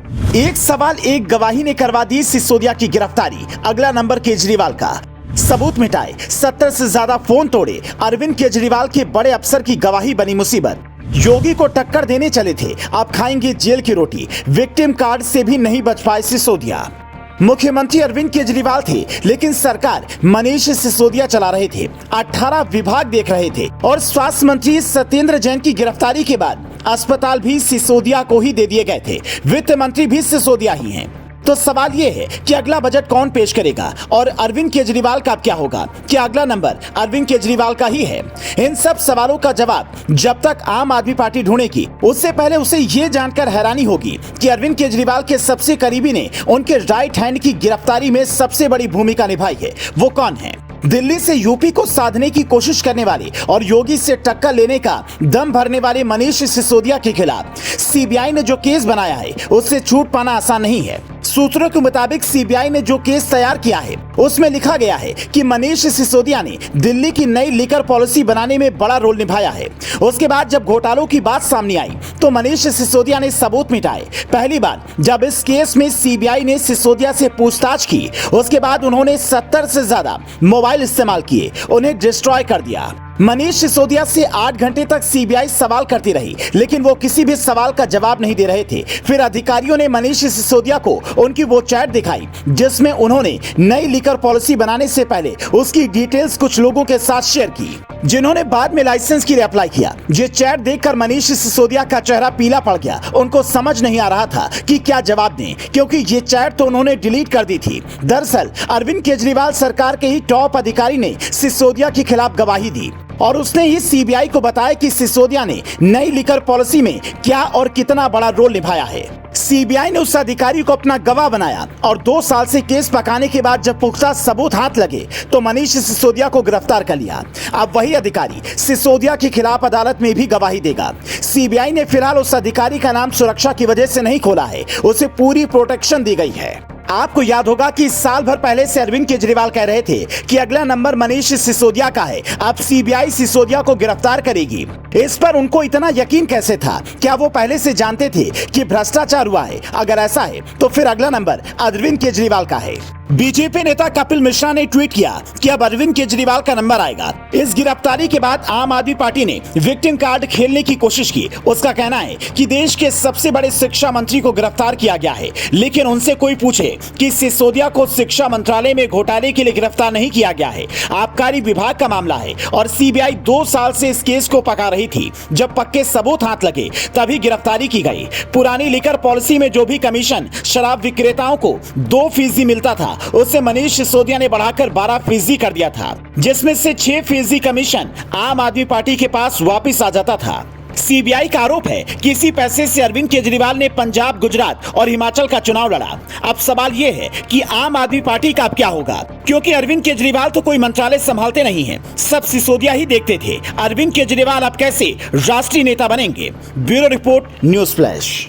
एक सवाल एक गवाही ने करवा दी सिसोदिया की गिरफ्तारी, अगला नंबर केजरीवाल का। सबूत मिटाए, 70 से ज्यादा फोन तोड़े, अरविंद केजरीवाल के बड़े अफसर की गवाही बनी मुसीबत। योगी को टक्कर देने चले थे, अब खाएंगे जेल की रोटी। विक्टिम कार्ड से भी नहीं बच पाए सिसोदिया। मुख्यमंत्री अरविंद केजरीवाल थे, लेकिन सरकार मनीष सिसोदिया चला रहे थे। 18 विभाग देख रहे थे और स्वास्थ्य मंत्री सत्येंद्र जैन की गिरफ्तारी के बाद अस्पताल भी सिसोदिया को ही दे दिए गए थे। वित्त मंत्री भी सिसोदिया ही हैं। तो सवाल ये है कि अगला बजट कौन पेश करेगा और अरविंद केजरीवाल का क्या होगा? क्या अगला नंबर अरविंद केजरीवाल का ही है? इन सब सवालों का जवाब जब तक आम आदमी पार्टी ढूंढेगी, उससे पहले उसे ये जानकर हैरानी होगी कि अरविंद केजरीवाल के सबसे करीबी ने उनके राइट हैंड की गिरफ्तारी में सबसे बड़ी भूमिका निभाई है। वो कौन है? दिल्ली से यूपी को साधने की कोशिश करने वाले और योगी से टक्कर लेने का दम भरने वाले मनीष सिसोदिया के खिलाफ सीबीआई ने जो केस बनाया है, उससे छूट पाना आसान नहीं है। सूत्रों के मुताबिक सीबीआई ने जो केस तैयार किया है, उसमें लिखा गया है कि मनीष सिसोदिया ने दिल्ली की नई लिकर पॉलिसी बनाने में बड़ा रोल निभाया है। उसके बाद जब घोटालों की बात सामने आई तो मनीष सिसोदिया ने सबूत मिटाए। पहली बार जब इस केस में सीबीआई ने सिसोदिया से पूछताछ की, उसके बाद उन्होंने 70 से ज्यादा मोबाइल इस्तेमाल किए, उन्हें डिस्ट्रॉय कर दिया। मनीष सिसोदिया से 8 घंटे तक सीबीआई सवाल करती रही, लेकिन वो किसी भी सवाल का जवाब नहीं दे रहे थे। फिर अधिकारियों ने मनीष सिसोदिया को उनकी वो चैट दिखाई जिसमें उन्होंने नई लिकर पॉलिसी बनाने से पहले उसकी डिटेल्स कुछ लोगों के साथ शेयर की, जिन्होंने बाद में लाइसेंस के लिए अप्लाई किया। ये चैट देखकर मनीष सिसोदिया का चेहरा पीला पड़ गया। उनको समझ नहीं आ रहा था कि क्या जवाब दें, क्योंकि ये चैट तो उन्होंने डिलीट कर दी थी। दरअसल अरविंद केजरीवाल सरकार के ही टॉप अधिकारी ने सिसोदिया के खिलाफ गवाही दी और उसने ही सीबीआई को बताया कि सिसोदिया ने नई लिकर पॉलिसी में क्या और कितना बड़ा रोल निभाया है। सीबीआई ने उस अधिकारी को अपना गवाह बनाया और 2 साल से केस पकाने के बाद जब पुख्ता सबूत हाथ लगे तो मनीष सिसोदिया को गिरफ्तार कर लिया। अब वही अधिकारी सिसोदिया के खिलाफ अदालत में भी गवाही देगा। सीबीआई ने फिलहाल उस अधिकारी का नाम सुरक्षा की वजह से नहीं खोला है, उसे पूरी प्रोटेक्शन दी गई है। आपको याद होगा कि साल भर पहले से अरविंद केजरीवाल कह रहे थे कि अगला नंबर मनीष सिसोदिया का है। अब सीबीआई सिसोदिया को गिरफ्तार करेगी। इस पर उनको इतना यकीन कैसे था? क्या वो पहले से जानते थे कि भ्रष्टाचार हुआ है? अगर ऐसा है तो फिर अगला नंबर अरविंद केजरीवाल का है। बीजेपी नेता कपिल मिश्रा ने ट्वीट किया कि अब अरविंद केजरीवाल का नंबर आएगा। इस गिरफ्तारी के बाद आम आदमी पार्टी ने विक्टिम कार्ड खेलने की कोशिश की। उसका कहना है कि देश के सबसे बड़े शिक्षा मंत्री को गिरफ्तार किया गया है, लेकिन उनसे कोई पूछे कि सिसोदिया को शिक्षा मंत्रालय में घोटाले के लिए गिरफ्तार नहीं किया गया है। आबकारी विभाग का मामला है और सीबीआई 2 साल से इस केस को पका रही थी। जब पक्के सबूत हाथ लगे तभी गिरफ्तारी की गई। पुरानी लिकर पॉलिसी में जो भी कमीशन शराब विक्रेताओं को 2% मिलता था, उससे मनीष सिसोदिया ने बढ़ाकर 12% कर दिया था, जिसमें से 6% कमीशन आम आदमी पार्टी के पास वापस आ जाता था। सीबीआई का आरोप है कि इसी पैसे से अरविंद केजरीवाल ने पंजाब, गुजरात और हिमाचल का चुनाव लड़ा। अब सवाल ये है कि आम आदमी पार्टी का अब क्या होगा, क्योंकि अरविंद केजरीवाल तो कोई मंत्रालय संभालते नहीं हैं, सब सिसोदिया ही देखते थे। अरविंद केजरीवाल अब कैसे राष्ट्रीय नेता बनेंगे? Bureau report, news flash.